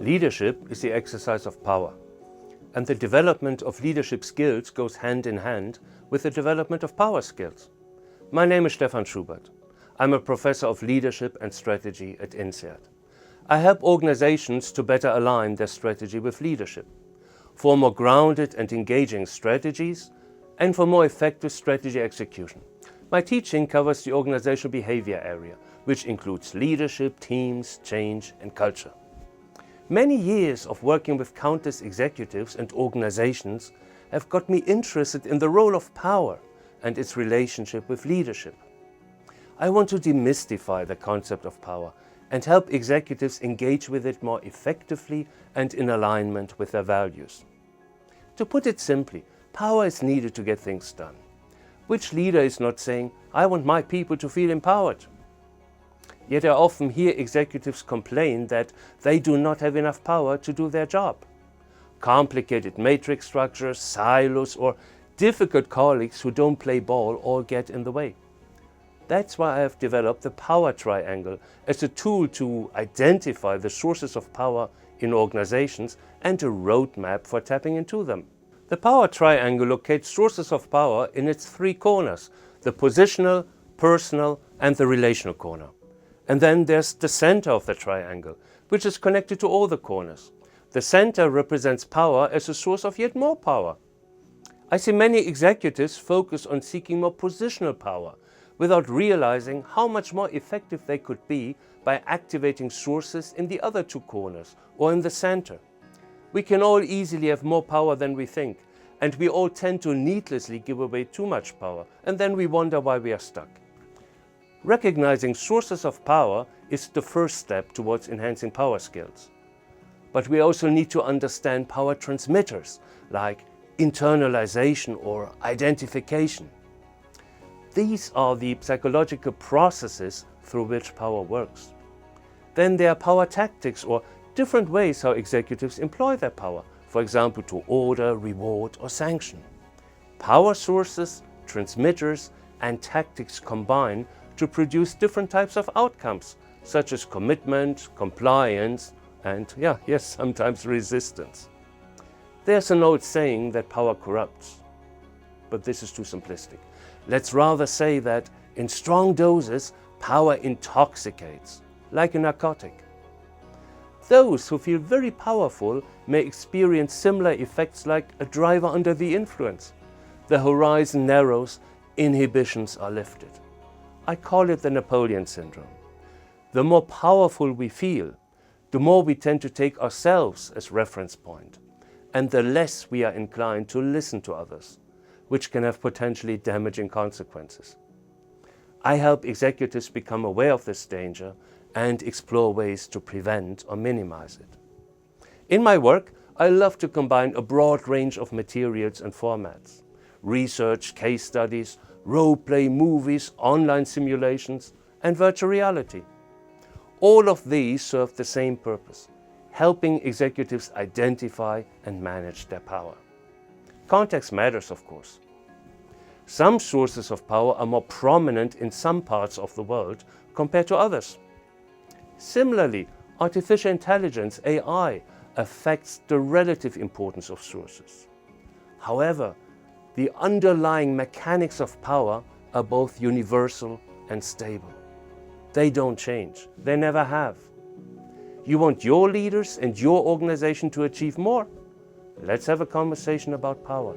Leadership is the exercise of power, and the development of leadership skills goes hand in hand with the development of power skills. My name is Stephan Schubert. I'm a professor of leadership and strategy at INSEAD. I help organizations to better align their strategy with leadership, for more grounded and engaging strategies, and for more effective strategy execution. My teaching covers the organizational behavior area, which includes leadership, teams, change, and culture. Many years of working with countless executives and organizations have got me interested in the role of power and its relationship with leadership. I want to demystify the concept of power and help executives engage with it more effectively and in alignment with their values. To put it simply, power is needed to get things done. Which leader is not saying, "I want my people to feel empowered"? Yet I often hear executives complain that they do not have enough power to do their job. Complicated matrix structures, silos, or difficult colleagues who don't play ball all get in the way. That's why I have developed the power triangle as a tool to identify the sources of power in organizations and a roadmap for tapping into them. The power triangle locates sources of power in its three corners: the positional, personal, and the relational corner. And then there's the center of the triangle, which is connected to all the corners. The center represents power as a source of yet more power. I see many executives focus on seeking more positional power without realizing how much more effective they could be by activating sources in the other two corners or in the center. We can all easily have more power than we think, and we all tend to needlessly give away too much power, and then we wonder why we are stuck. Recognizing sources of power is the first step towards enhancing power skills. But we also need to understand power transmitters, like internalization or identification. These are the psychological processes through which power works. Then there are power tactics, or different ways how executives employ their power, for example to order, reward, or sanction. Power sources, transmitters, and tactics combine to produce different types of outcomes, such as commitment, compliance, and sometimes resistance. There's an old saying that power corrupts, but this is too simplistic. Let's rather say that in strong doses, power intoxicates, like a narcotic. Those who feel very powerful may experience similar effects like a driver under the influence. The horizon narrows, inhibitions are lifted. I call it the Napoleon syndrome. The more powerful we feel, the more we tend to take ourselves as reference point, and the less we are inclined to listen to others, which can have potentially damaging consequences. I help executives become aware of this danger and explore ways to prevent or minimize it. In my work, I love to combine a broad range of materials and formats: research, case studies, role-play movies, online simulations, and virtual reality. All of these serve the same purpose: helping executives identify and manage their power. Context matters, of course. Some sources of power are more prominent in some parts of the world compared to others. Similarly, artificial intelligence, AI, affects the relative importance of sources. However, the underlying mechanics of power are both universal and stable. They don't change. They never have. You want your leaders and your organization to achieve more? Let's have a conversation about power.